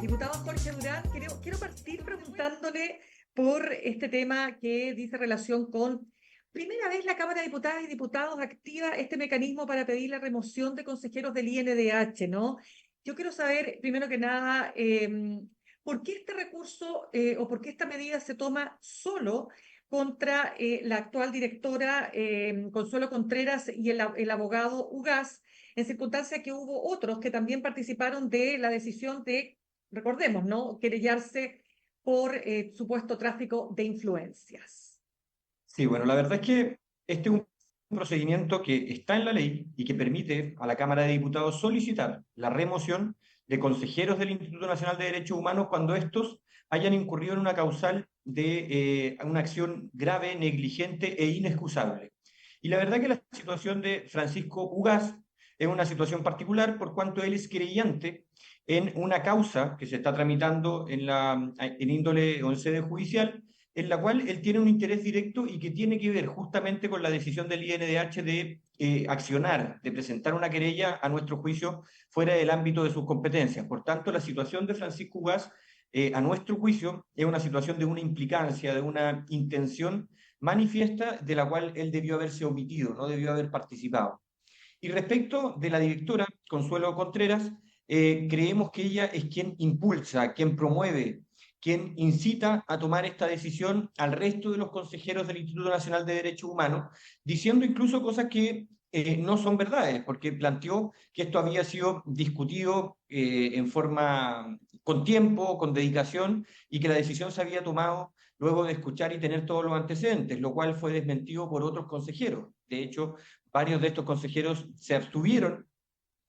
Diputado Jorge Durán, quiero partir preguntándole por este tema que dice relación con, primera vez la Cámara de Diputadas y Diputados activa este mecanismo para pedir la remoción de consejeros del INDH, ¿no? Yo quiero saber, primero que nada, ¿por qué este recurso o por qué esta medida se toma solo contra la actual directora Consuelo Contreras y el abogado Ugaz, en circunstancia que hubo otros que también participaron de la decisión de, recordemos, ¿no?, querellarse por supuesto tráfico de influencias? Sí, bueno, la verdad es que este es un procedimiento que está en la ley y que permite a la Cámara de Diputados solicitar la remoción de consejeros del Instituto Nacional de Derechos Humanos cuando estos hayan incurrido en una causal de una acción grave, negligente e inexcusable. Y la verdad que la situación de Francisco Ugaz es una situación particular por cuanto él es querellante en una causa que se está tramitando en índole o en sede judicial, en la cual él tiene un interés directo y que tiene que ver justamente con la decisión del INDH de accionar, de presentar una querella, a nuestro juicio, fuera del ámbito de sus competencias. Por tanto, la situación de Francisco Ugaz, a nuestro juicio, es una situación de una implicancia, de una intención manifiesta de la cual él debió haberse omitido, no debió haber participado. Y respecto de la directora Consuelo Contreras, creemos que ella es quien impulsa, quien promueve, quien incita a tomar esta decisión al resto de los consejeros del Instituto Nacional de Derechos Humanos, diciendo incluso cosas que no son verdades, porque planteó que esto había sido discutido con tiempo, con dedicación, y que la decisión se había tomado luego de escuchar y tener todos los antecedentes, lo cual fue desmentido por otros consejeros. De hecho, varios de estos consejeros se abstuvieron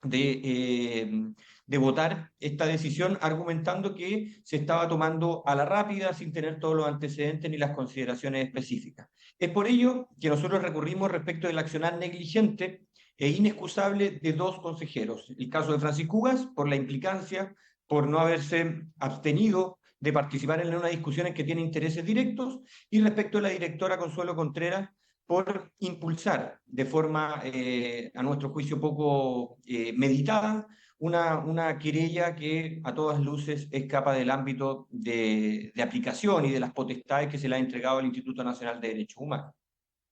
de votar esta decisión, argumentando que se estaba tomando a la rápida, sin tener todos los antecedentes ni las consideraciones específicas. Es por ello que nosotros recurrimos respecto del accionar negligente e inexcusable de dos consejeros. El caso de Francisco Ugaz, por la implicancia, por no haberse abstenido de participar en una discusión en que tiene intereses directos, y respecto de la directora Consuelo Contreras, por impulsar de forma, a nuestro juicio, poco meditada, una querella que a todas luces escapa del ámbito de aplicación y de las potestades que se le ha entregado al Instituto Nacional de Derechos Humanos.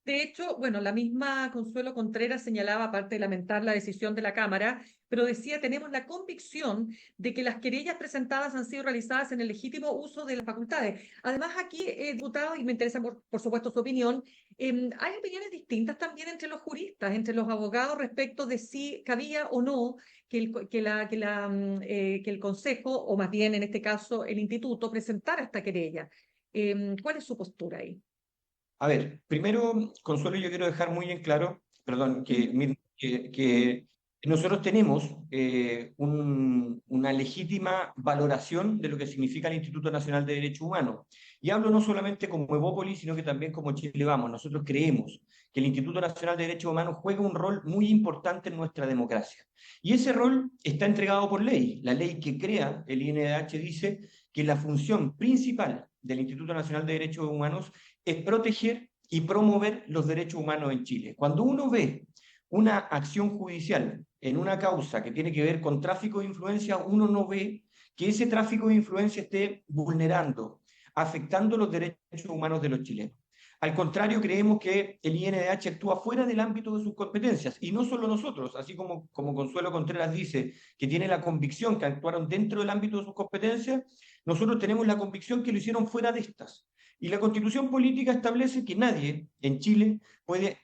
De hecho, bueno, la misma Consuelo Contreras señalaba, aparte de lamentar la decisión de la Cámara, pero decía: tenemos la convicción de que las querellas presentadas han sido realizadas en el legítimo uso de las facultades. Además, aquí, diputado, y me interesa por supuesto su opinión, hay opiniones distintas también entre los juristas, entre los abogados, respecto de si cabía o no que el Consejo, o más bien en este caso el Instituto, presentara esta querella. ¿Cuál es su postura ahí? A ver, primero, Consuelo, yo quiero dejar muy en claro, perdón, Ujú. que nosotros tenemos una legítima valoración de lo que significa el Instituto Nacional de Derechos Humanos. Y hablo no solamente como Evópolis, sino que también como Chile Vamos. Nosotros creemos que el Instituto Nacional de Derechos Humanos juega un rol muy importante en nuestra democracia. Y ese rol está entregado por ley. La ley que crea el INDH dice que la función principal del Instituto Nacional de Derechos Humanos es proteger y promover los derechos humanos en Chile. Cuando uno ve una acción judicial en una causa que tiene que ver con tráfico de influencia, uno no ve que ese tráfico de influencia esté vulnerando, afectando los derechos humanos de los chilenos. Al contrario, creemos que el INDH actúa fuera del ámbito de sus competencias, y no solo nosotros, así como Consuelo Contreras dice que tiene la convicción que actuaron dentro del ámbito de sus competencias, nosotros tenemos la convicción que lo hicieron fuera de estas. Y la Constitución política establece que nadie en Chile puede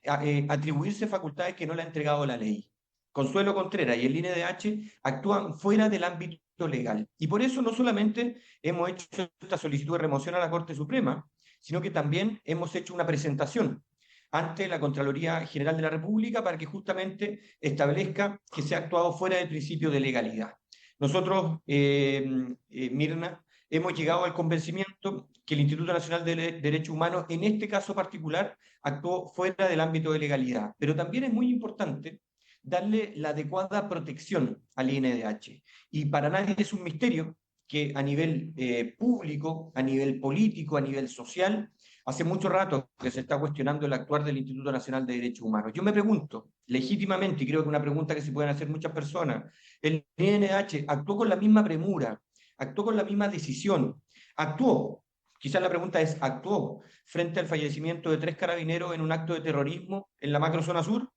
atribuirse facultades que no le ha entregado la ley. Consuelo Contreras y el INDH actúan fuera del ámbito legal. Y por eso no solamente hemos hecho esta solicitud de remoción a la Corte Suprema, sino que también hemos hecho una presentación ante la Contraloría General de la República para que justamente establezca que se ha actuado fuera del principio de legalidad. Nosotros, Mirna, hemos llegado al convencimiento que el Instituto Nacional de Derechos Humanos, en este caso particular, actuó fuera del ámbito de legalidad. Pero también es muy importante darle la adecuada protección al INDH. Y para nadie es un misterio que a nivel público, a nivel político, a nivel social, hace mucho rato que se está cuestionando el actuar del Instituto Nacional de Derechos Humanos. Yo me pregunto, legítimamente, y creo que una pregunta que se pueden hacer muchas personas, ¿el INDH actuó con la misma premura, actuó con la misma decisión, actuó, quizás la pregunta es, ¿actuó frente al fallecimiento de 3 carabineros en un acto de terrorismo en la macrozona sur?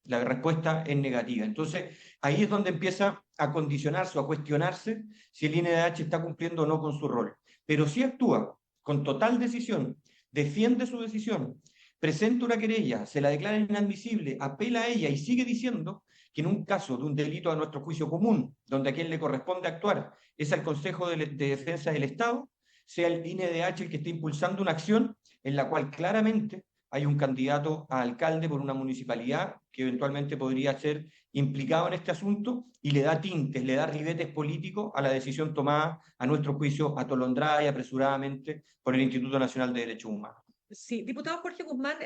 La respuesta es negativa. Entonces, ahí es donde empieza a condicionarse o a cuestionarse si el INDH está cumpliendo o no con su rol. Pero si actúa con total decisión, defiende su decisión, presenta una querella, se la declara inadmisible, apela a ella y sigue diciendo que en un caso de un delito a nuestro juicio común, donde a quien le corresponde actuar es al Consejo de Defensa del Estado, sea el INDH el que esté impulsando una acción en la cual claramente hay un candidato a alcalde por una municipalidad que eventualmente podría ser implicado en este asunto y le da tintes, le da ribetes políticos a la decisión tomada, a nuestro juicio, atolondrada y apresuradamente por el Instituto Nacional de Derechos Humanos. Sí, diputado Jorge Guzmán,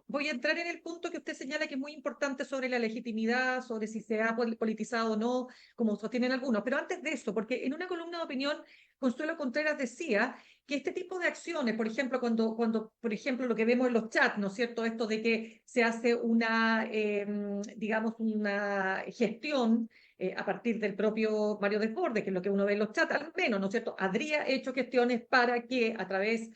voy a entrar en el punto que usted señala que es muy importante sobre la legitimidad, sobre si se ha politizado o no, como sostienen algunos. Pero antes de eso, porque en una columna de opinión, Consuelo Contreras decía que este tipo de acciones, por ejemplo, cuando por ejemplo, lo que vemos en los chats, ¿no es cierto? Esto de que se hace una, digamos, una gestión a partir del propio Mario Desbordes, que es lo que uno ve en los chats, al menos, ¿no es cierto? Habría hecho gestiones para que a través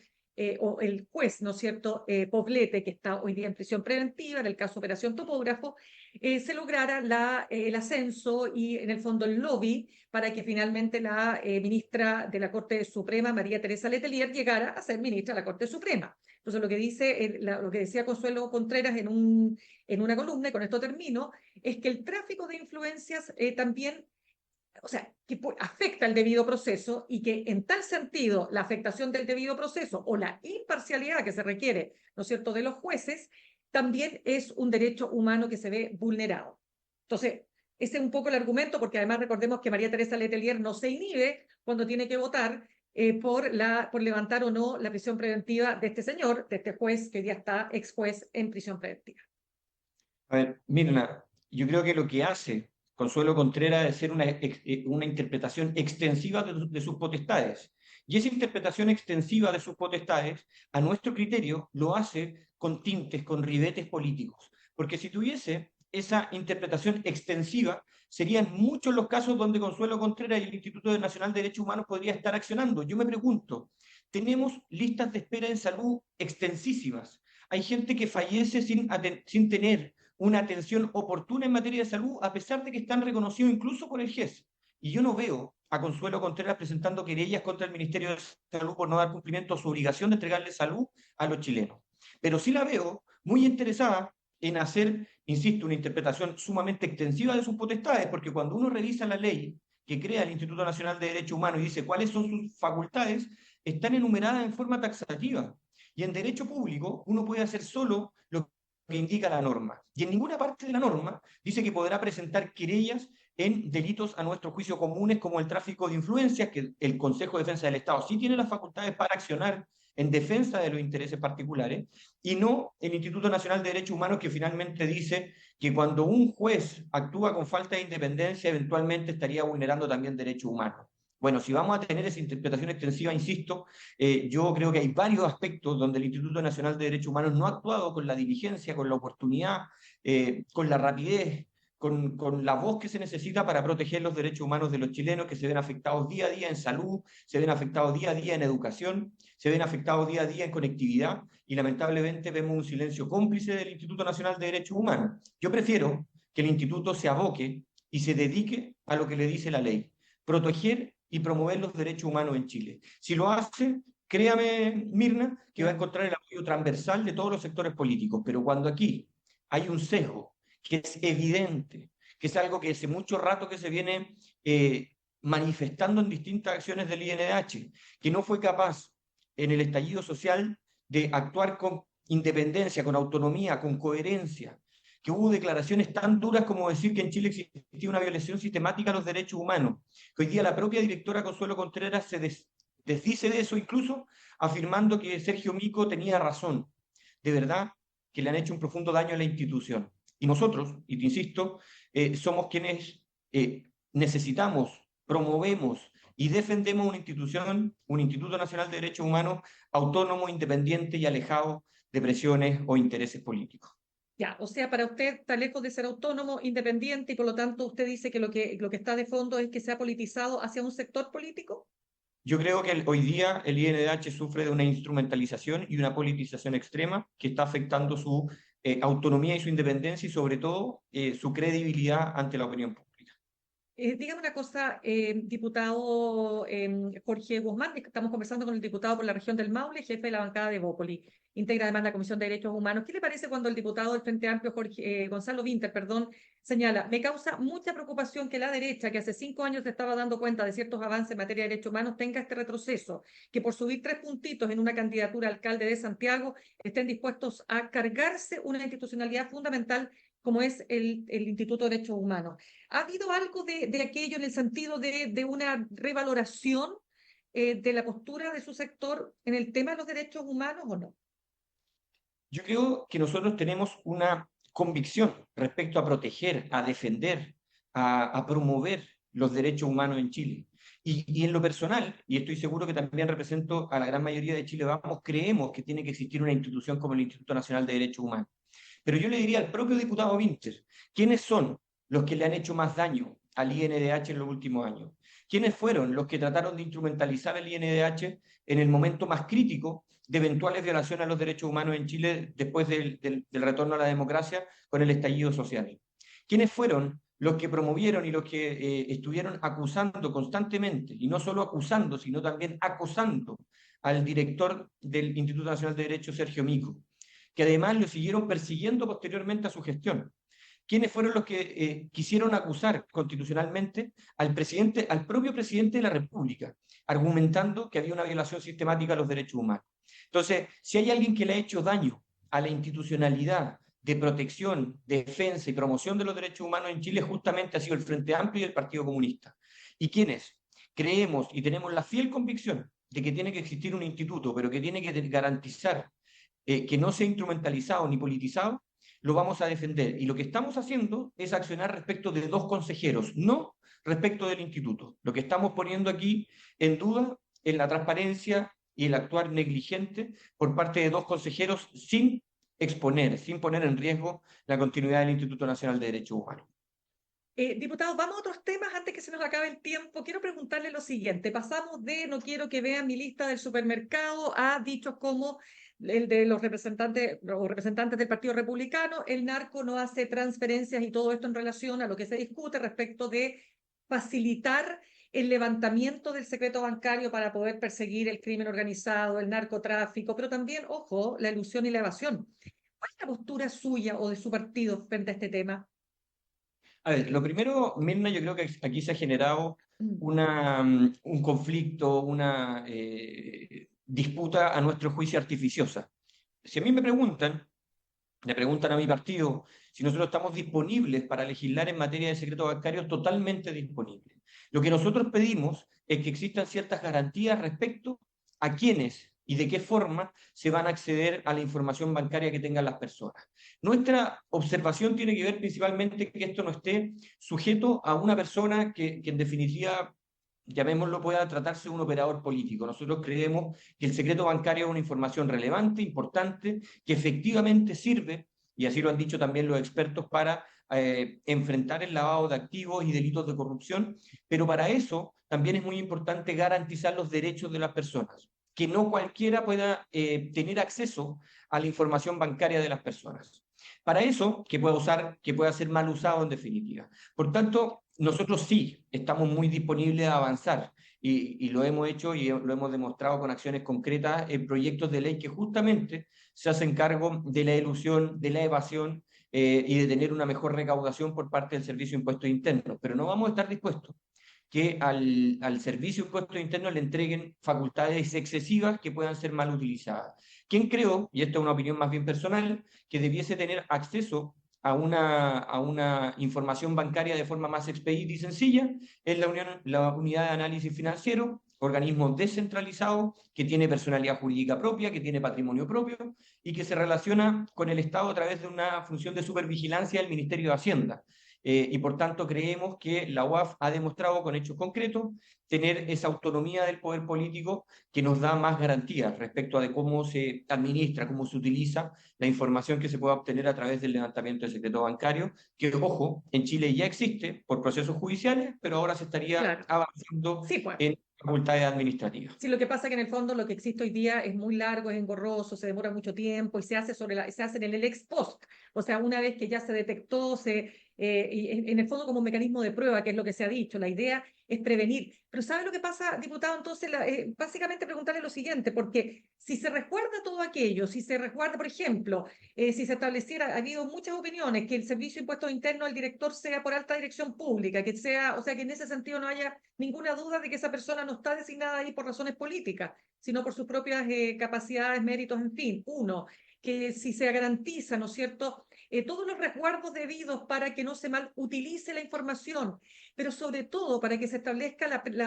o el juez, ¿no es cierto?, Poblete, que está hoy día en prisión preventiva, en el caso Operación Topógrafo, se lograra el ascenso y, en el fondo, el lobby para que finalmente la ministra de la Corte Suprema, María Teresa Letelier, llegara a ser ministra de la Corte Suprema. Entonces, lo que decía Consuelo Contreras en una columna, y con esto termino, es que el tráfico de influencias también, o sea, que afecta el debido proceso y que en tal sentido la afectación del debido proceso o la imparcialidad que se requiere, ¿no es cierto?, de los jueces, también es un derecho humano que se ve vulnerado. Entonces, ese es un poco el argumento, porque además recordemos que María Teresa Letelier no se inhibe cuando tiene que votar por levantar o no la prisión preventiva de este señor, de este juez que hoy día está ex juez en prisión preventiva. A ver, Mirna, yo creo que lo que hace Consuelo Contreras es ser una interpretación extensiva de sus potestades. Y esa interpretación extensiva de sus potestades, a nuestro criterio, lo hace con tintes, con ribetes políticos. Porque si tuviese esa interpretación extensiva, serían muchos los casos donde Consuelo Contreras y el Instituto Nacional de Derechos Humanos podría estar accionando. Yo me pregunto, tenemos listas de espera en salud extensísimas. Hay gente que fallece sin tener una atención oportuna en materia de salud, a pesar de que están reconocidos incluso por el GES. Y yo no veo a Consuelo Contreras presentando querellas contra el Ministerio de Salud por no dar cumplimiento a su obligación de entregarle salud a los chilenos. Pero sí la veo muy interesada en hacer, insisto, una interpretación sumamente extensiva de sus potestades, porque cuando uno revisa la ley que crea el Instituto Nacional de Derechos Humanos y dice cuáles son sus facultades, están enumeradas en forma taxativa. Y en derecho público uno puede hacer solo lo que indica la norma. Y en ninguna parte de la norma dice que podrá presentar querellas en delitos a nuestro juicio comunes como el tráfico de influencias, que el Consejo de Defensa del Estado sí tiene las facultades para accionar en defensa de los intereses particulares, y no el Instituto Nacional de Derechos Humanos, que finalmente dice que cuando un juez actúa con falta de independencia, eventualmente estaría vulnerando también derechos humanos. Bueno, si vamos a tener esa interpretación extensiva, insisto, yo creo que hay varios aspectos donde el Instituto Nacional de Derechos Humanos no ha actuado con la diligencia, con la oportunidad, con la rapidez, con la voz que se necesita para proteger los derechos humanos de los chilenos, que se ven afectados día a día en salud, se ven afectados día a día en educación, se ven afectados día a día en conectividad, y lamentablemente vemos un silencio cómplice del Instituto Nacional de Derechos Humanos. Yo prefiero que el instituto se aboque y se dedique a lo que le dice la ley: proteger y promover los derechos humanos en Chile. Si lo hace, créame, Mirna, que va a encontrar el apoyo transversal de todos los sectores políticos. Pero cuando aquí hay un sesgo que es evidente, que es algo que hace mucho rato que se viene manifestando en distintas acciones del INDH, que no fue capaz en el estallido social de actuar con independencia, con autonomía, con coherencia, que hubo declaraciones tan duras como decir que en Chile existía una violación sistemática a los derechos humanos, que hoy día la propia directora Consuelo Contreras se desdice de eso, incluso afirmando que Sergio Mico tenía razón. De verdad que le han hecho un profundo daño a la institución. Y nosotros, y te insisto, somos quienes necesitamos, promovemos y defendemos una institución, un Instituto Nacional de Derechos Humanos autónomo, independiente y alejado de presiones o intereses políticos. Ya, o sea, para usted está lejos de ser autónomo, independiente, y por lo tanto usted dice que lo que está de fondo es que se ha politizado hacia un sector político. Yo creo que hoy día el INDH sufre de una instrumentalización y una politización extrema que está afectando su autonomía y su independencia y sobre todo su credibilidad ante la opinión pública. Dígame una cosa, diputado Jorge Guzmán, estamos conversando con el diputado por la región del Maule, jefe de la bancada de Bópoli, integra además la Comisión de Derechos Humanos. ¿Qué le parece cuando el diputado del Frente Amplio, Gonzalo Vinter, perdón, señala: me causa mucha preocupación que la derecha, que hace 5 años se estaba dando cuenta de ciertos avances en materia de derechos humanos, tenga este retroceso, que por subir 3 puntitos en una candidatura a alcalde de Santiago estén dispuestos a cargarse una institucionalidad fundamental como es el Instituto de Derechos Humanos? ¿Ha habido algo de aquello en el sentido de una revaloración de la postura de su sector en el tema de los derechos humanos o no? Yo creo que nosotros tenemos una convicción respecto a proteger, a defender, a promover los derechos humanos en Chile. Y en lo personal, y estoy seguro que también represento a la gran mayoría de Chile Vamos, creemos que tiene que existir una institución como el Instituto Nacional de Derechos Humanos. Pero yo le diría al propio diputado Winter, ¿quiénes son los que le han hecho más daño al INDH en los últimos años? ¿Quiénes fueron los que trataron de instrumentalizar el INDH en el momento más crítico de eventuales violaciones a los derechos humanos en Chile después del retorno a la democracia con el estallido social? ¿Quiénes fueron los que promovieron y los que estuvieron acusando constantemente, y no solo acusando, sino también acosando al director del Instituto Nacional de Derechos, Sergio Mico, que además lo siguieron persiguiendo posteriormente a su gestión? ¿Quiénes fueron los que quisieron acusar constitucionalmente al presidente, al propio presidente de la República, argumentando que había una violación sistemática a los derechos humanos? Entonces, si hay alguien que le ha hecho daño a la institucionalidad de protección, defensa y promoción de los derechos humanos en Chile, justamente ha sido el Frente Amplio y el Partido Comunista. ¿Y quiénes creemos y tenemos la fiel convicción de que tiene que existir un instituto, pero que tiene que garantizar que no sea instrumentalizado ni politizado? Lo vamos a defender. Y lo que estamos haciendo es accionar respecto de 2 consejeros, no respecto del instituto. Lo que estamos poniendo aquí en duda es la transparencia y el actuar negligente por parte de 2 consejeros sin exponer, sin poner en riesgo la continuidad del Instituto Nacional de Derechos Humanos. Diputado, vamos a otros temas antes que se nos acabe el tiempo. Quiero preguntarle lo siguiente. Pasamos de no quiero que vean mi lista del supermercado a dichos como el de los representantes del Partido Republicano: el narco no hace transferencias, y todo esto en relación a lo que se discute respecto de facilitar el levantamiento del secreto bancario para poder perseguir el crimen organizado, el narcotráfico, pero también, ojo, la elusión y la evasión. ¿Cuál es la postura suya o de su partido frente a este tema? A ver, lo primero, Mirna, yo creo que aquí se ha generado un conflicto, una disputa a nuestro juicio artificiosa. Si a mí me preguntan, le preguntan a mi partido si nosotros estamos disponibles para legislar en materia de secreto bancario, totalmente disponibles. Lo que nosotros pedimos es que existan ciertas garantías respecto a quiénes y de qué forma se van a acceder a la información bancaria que tengan las personas. Nuestra observación tiene que ver principalmente que esto no esté sujeto a una persona que en definitiva, llamémoslo, pueda tratarse de un operador político. Nosotros creemos que el secreto bancario es una información relevante, importante, que efectivamente sirve, y así lo han dicho también los expertos, para enfrentar el lavado de activos y delitos de corrupción, pero para eso también es muy importante garantizar los derechos de las personas, que no cualquiera pueda tener acceso a la información bancaria de las personas. Para eso, que pueda ser mal usado en definitiva. Por tanto, nosotros sí estamos muy disponibles a avanzar y lo hemos hecho y lo hemos demostrado con acciones concretas en proyectos de ley que justamente se hacen cargo de la elusión, de la evasión y de tener una mejor recaudación por parte del Servicio de Impuestos Internos. Pero no vamos a estar dispuestos que al Servicio de Impuestos Internos le entreguen facultades excesivas que puedan ser mal utilizadas. ¿Quién creo, y esta es una opinión más bien personal, que debiese tener acceso a una información bancaria de forma más expedita y sencilla? Es la Unidad de Análisis Financiero, organismo descentralizado que tiene personalidad jurídica propia, que tiene patrimonio propio y que se relaciona con el Estado a través de una función de supervigilancia del Ministerio de Hacienda. y por tanto creemos que la UAF ha demostrado con hechos concretos tener esa autonomía del poder político que nos da más garantías respecto a de cómo se administra, cómo se utiliza la información que se puede obtener a través del levantamiento del secreto bancario, que, ojo, en Chile ya existe por procesos judiciales, pero ahora se estaría Claro. avanzando Sí, pues. en facultades administrativas. Sí, lo que pasa es que en el fondo lo que existe hoy día es muy largo, es engorroso, se demora mucho tiempo y se hace se hace en el ex post. O sea, una vez que ya se detectó, y en el fondo como un mecanismo de prueba, que es lo que se ha dicho. La idea es prevenir. Pero ¿sabe lo que pasa, diputado? Entonces, básicamente preguntarle lo siguiente, porque si se resguarda todo aquello, si se resguarda, por ejemplo, si se estableciera, ha habido muchas opiniones, que el Servicio de Impuestos Internos, el director sea por alta dirección pública, que sea, o sea, que en ese sentido no haya ninguna duda de que esa persona no está designada ahí por razones políticas, sino por sus propias capacidades, méritos, en fin. Uno, que si se garantiza, ¿no es cierto?, todos los resguardos debidos para que no se mal utilice la información, pero sobre todo para que se establezca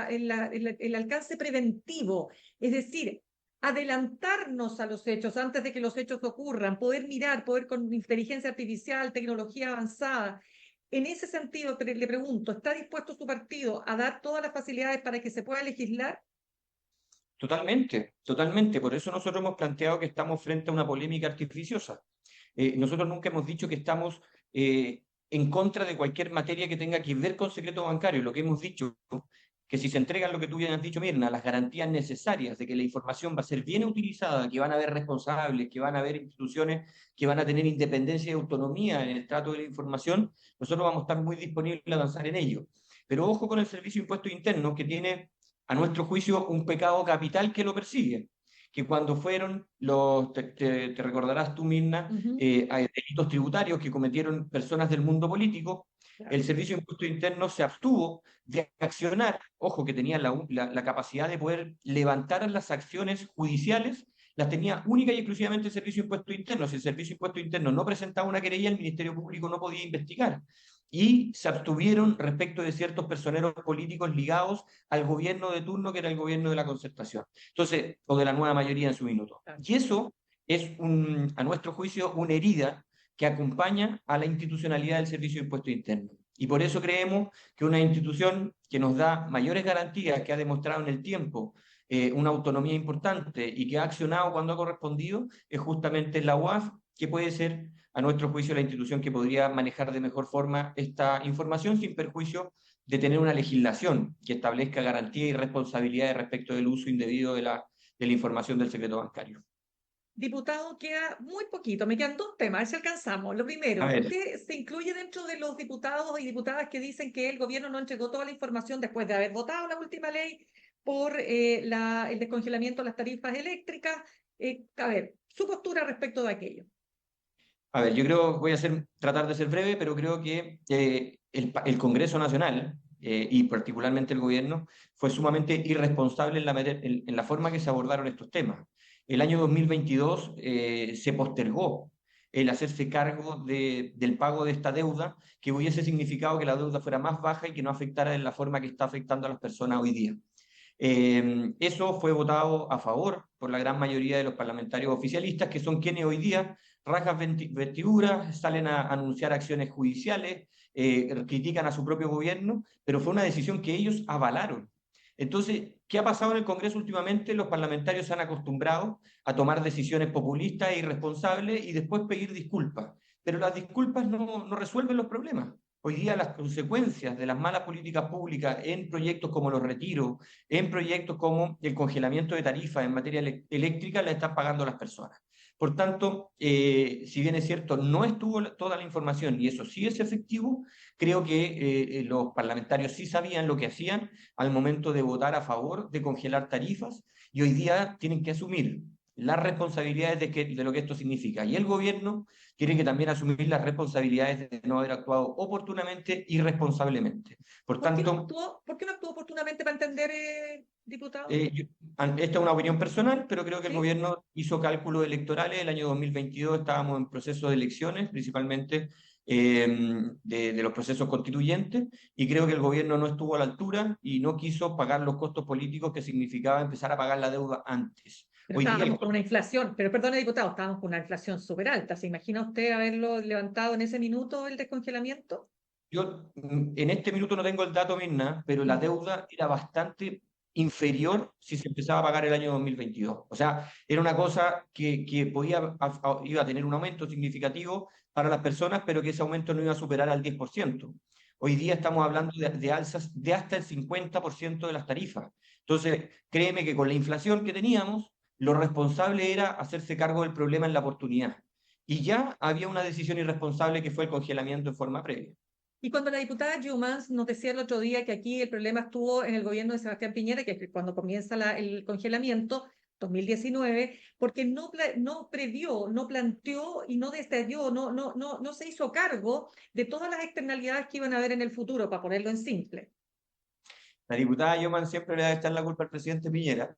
el alcance preventivo, es decir, adelantarnos a los hechos antes de que los hechos ocurran, poder mirar, poder con inteligencia artificial, tecnología avanzada. En ese sentido, le pregunto, ¿está dispuesto su partido a dar todas las facilidades para que se pueda legislar? Totalmente, totalmente. Por eso nosotros hemos planteado que estamos frente a una polémica artificiosa. Nosotros nunca hemos dicho que estamos en contra de cualquier materia que tenga que ver con secreto bancario. Lo que hemos dicho que si se entregan lo que tú bien has dicho, Mirna, las garantías necesarias de que la información va a ser bien utilizada, que van a haber responsables, que van a haber instituciones que van a tener independencia y autonomía en el trato de la información, nosotros vamos a estar muy disponibles a avanzar en ello. Pero ojo con el Servicio de Impuestos Internos, que tiene, a nuestro juicio, un pecado capital que lo persigue, que cuando fueron te recordarás tú, Mirna, a delitos tributarios que cometieron personas del mundo político, Claro. el Servicio de Impuestos Internos se abstuvo de accionar, ojo, que tenía la capacidad de poder levantar las acciones judiciales, las tenía única y exclusivamente el Servicio de Impuestos Internos. Si el Servicio de Impuestos Internos no presentaba una querella, el Ministerio Público no podía investigar. Y se abstuvieron respecto de ciertos personeros políticos ligados al gobierno de turno, que era el gobierno de la Concertación. Entonces, o de la nueva mayoría en su minuto. Claro. Y eso es, a nuestro juicio, una herida que acompaña a la institucionalidad del Servicio de Impuestos Internos. Y por eso creemos que una institución que nos da mayores garantías, que ha demostrado en el tiempo una autonomía importante y que ha accionado cuando ha correspondido, es justamente la UAF, que puede ser, a nuestro juicio, la institución que podría manejar de mejor forma esta información sin perjuicio de tener una legislación que establezca garantías y responsabilidades respecto del uso indebido de la información del secreto bancario. Diputado, queda muy poquito, me quedan dos temas, a ver si alcanzamos. Lo A primero, ver, ¿usted se incluye dentro de los diputados y diputadas que dicen que el gobierno no entregó toda la información después de haber votado la última ley por el descongelamiento de las tarifas eléctricas? A ver, su postura respecto de aquello. yo creo, tratar de ser breve, pero creo que el Congreso Nacional y particularmente el gobierno fue sumamente irresponsable en la forma que se abordaron estos temas. El año 2022 se postergó el hacerse cargo del pago de esta deuda, que hubiese significado que la deuda fuera más baja y que no afectara de la forma que está afectando a las personas hoy día. Eso fue votado a favor por la gran mayoría de los parlamentarios oficialistas, que son quienes hoy día rajas vestiduras, salen a anunciar acciones judiciales, critican a su propio gobierno, pero fue una decisión que ellos avalaron. Entonces, ¿qué ha pasado en el Congreso últimamente? Los parlamentarios se han acostumbrado a tomar decisiones populistas e irresponsables y después pedir disculpas, pero las disculpas no resuelven los problemas. Hoy día las consecuencias de las malas políticas públicas en proyectos como los retiros, en proyectos como el congelamiento de tarifas en materia eléctrica, la están pagando las personas. Por tanto, si bien es cierto, no estuvo toda la información y eso sí es efectivo, creo que los parlamentarios sí sabían lo que hacían al momento de votar a favor de congelar tarifas y hoy día tienen que asumir las responsabilidades de lo que esto significa. Y el gobierno tiene que también asumir las responsabilidades de no haber actuado oportunamente y responsablemente. Por tanto, ¿Por qué no actuó oportunamente para entender, diputado? esta es una opinión personal, pero creo que el ¿Sí? gobierno hizo cálculos electorales. El año 2022 estábamos en proceso de elecciones, principalmente de los procesos constituyentes, y creo que el gobierno no estuvo a la altura y no quiso pagar los costos políticos que significaba empezar a pagar la deuda antes. Pero Hoy día estábamos con una inflación, pero perdone, diputado, estábamos con una inflación súper alta. ¿Se imagina usted haberlo levantado en ese minuto el descongelamiento? En este minuto no tengo el dato, Mirna, pero la deuda era bastante inferior si se empezaba a pagar el año 2022. O sea, era una cosa que iba a tener un aumento significativo para las personas, pero que ese aumento no iba a superar al 10%. Hoy día estamos hablando de alzas de hasta el 50% de las tarifas. Entonces, créeme que con la inflación que teníamos, lo responsable era hacerse cargo del problema en la oportunidad. Y ya había una decisión irresponsable que fue el congelamiento en forma previa. Y cuando la diputada Jumans nos decía el otro día que aquí el problema estuvo en el gobierno de Sebastián Piñera, que es cuando comienza el congelamiento, 2019, porque no previó, no planteó y no detalló, no se hizo cargo de todas las externalidades que iban a haber en el futuro, para ponerlo en simple. La diputada Yoman siempre le va a echar la culpa al presidente Piñera,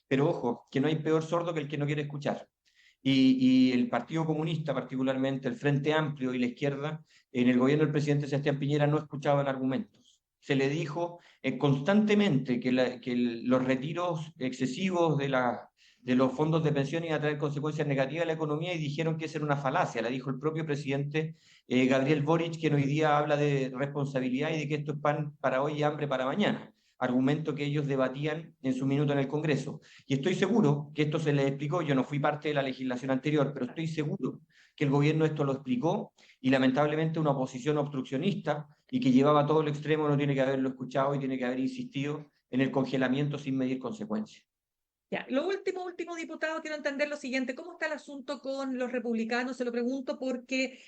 pero ojo, que no hay peor sordo que el que no quiere escuchar. Y el Partido Comunista, particularmente el Frente Amplio y la izquierda, en el gobierno del presidente Sebastián Piñera no escuchaban argumentos. Se le dijo constantemente que los retiros excesivos de los fondos de pensión iban a traer consecuencias negativas a la economía y dijeron que esa era una falacia. La dijo el propio presidente Gabriel Boric, quien hoy día habla de responsabilidad y de que esto es pan para hoy y hambre para mañana, argumento que ellos debatían en su minuto en el Congreso. Y estoy seguro que esto se les explicó, yo no fui parte de la legislación anterior, pero estoy seguro que el gobierno esto lo explicó y lamentablemente una oposición obstruccionista y que llevaba todo el extremo no tiene que haberlo escuchado y tiene que haber insistido en el congelamiento sin medir consecuencias. Ya, lo último, diputado, quiero entender lo siguiente. ¿Cómo está el asunto con los republicanos? Se lo pregunto porque,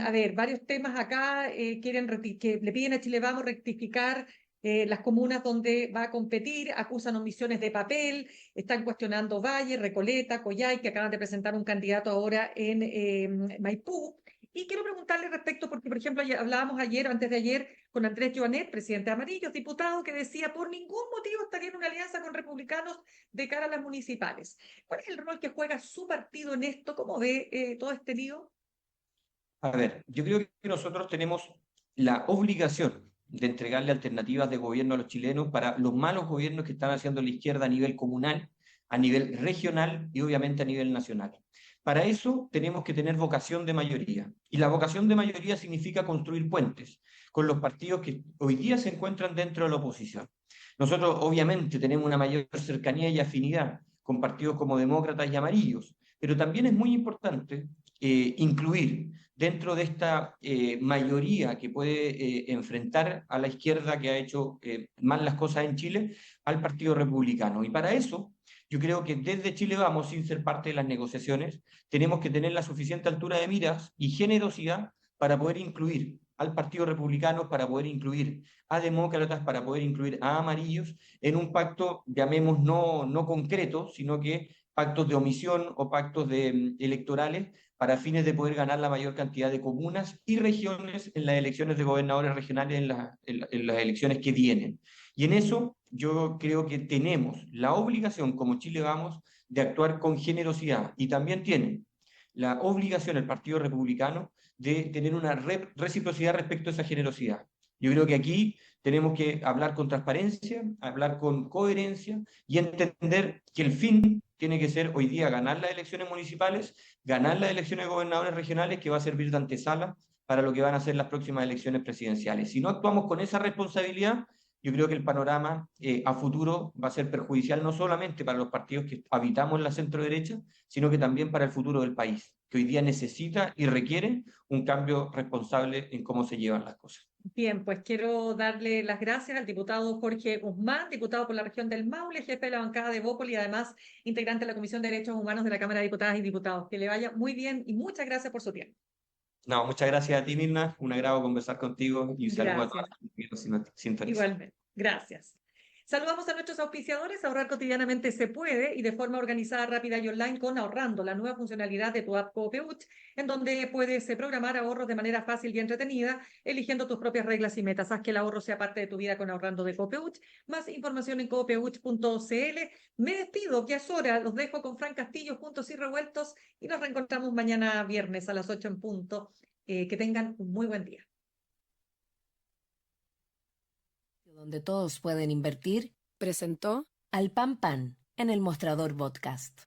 a ver, varios temas acá que le piden a Chile Vamos rectificar las comunas donde va a competir, acusan omisiones de papel, están cuestionando Valle, Recoleta, Coyhai, que acaban de presentar un candidato ahora en Maipú. Y quiero preguntarle respecto, porque por ejemplo hablábamos ayer o antes de ayer con Andrés Joanet, presidente de Amarillos, diputado, que decía por ningún motivo estaría en una alianza con republicanos de cara a las municipales. ¿Cuál es el rol que juega su partido en esto? ¿Cómo ve todo este lío? A ver, yo creo que nosotros tenemos la obligación de entregarle alternativas de gobierno a los chilenos para los malos gobiernos que están haciendo la izquierda a nivel comunal, a nivel regional y obviamente a nivel nacional. Para eso tenemos que tener vocación de mayoría. Y la vocación de mayoría significa construir puentes con los partidos que hoy día se encuentran dentro de la oposición. Nosotros obviamente tenemos una mayor cercanía y afinidad con partidos como demócratas y amarillos, pero también es muy importante incluir dentro de esta mayoría que puede enfrentar a la izquierda que ha hecho mal las cosas en Chile, al Partido Republicano. Y para eso, yo creo que desde Chile Vamos, sin ser parte de las negociaciones, tenemos que tener la suficiente altura de miras y generosidad para poder incluir al Partido Republicano, para poder incluir a demócratas, para poder incluir a amarillos en un pacto, llamemos no concreto, sino que pactos de omisión o pactos electorales para fines de poder ganar la mayor cantidad de comunas y regiones en las elecciones de gobernadores regionales en las elecciones que vienen. Y en eso yo creo que tenemos la obligación, como Chile Vamos, de actuar con generosidad. Y también tiene la obligación el Partido Republicano de tener una reciprocidad respecto a esa generosidad. Yo creo que aquí tenemos que hablar con transparencia, hablar con coherencia y entender que el fin tiene que ser hoy día ganar las elecciones municipales, ganar las elecciones de gobernadores regionales, que va a servir de antesala para lo que van a ser las próximas elecciones presidenciales. Si no actuamos con esa responsabilidad, yo creo que el panorama a futuro va a ser perjudicial no solamente para los partidos que habitamos la centro derecha, sino que también para el futuro del país, que hoy día necesita y requiere un cambio responsable en cómo se llevan las cosas. Bien, pues quiero darle las gracias al diputado Jorge Guzmán, diputado por la región del Maule, jefe de la bancada de Bópoli y además integrante de la Comisión de Derechos Humanos de la Cámara de Diputadas y Diputados. Que le vaya muy bien y muchas gracias por su tiempo. No, muchas gracias a ti, Mirna. Un agrado conversar contigo y un saludo a todas Gracias. las que nos sintonizan. Igualmente. Gracias. Saludamos a nuestros auspiciadores. Ahorrar cotidianamente se puede y de forma organizada, rápida y online con Ahorrando, la nueva funcionalidad de tu app Coopeuch, en donde puedes programar ahorros de manera fácil y entretenida, eligiendo tus propias reglas y metas. Haz que el ahorro sea parte de tu vida con Ahorrando de Coopeuch. Más información en coopeuch.cl. Me despido, ya es hora. Los dejo con Fran Castillo, Juntos y Revueltos, y nos reencontramos mañana viernes a las 8 en punto. Que tengan un muy buen día. Donde todos pueden invertir, presentó Al Pan Pan en el Mostrador Podcast.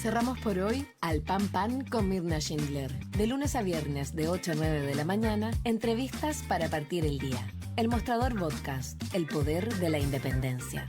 Cerramos por hoy Al Pan Pan con Mirna Schindler. De lunes a viernes de 8 a 9 de la mañana, entrevistas para partir el día. El Mostrador Podcast, el poder de la independencia.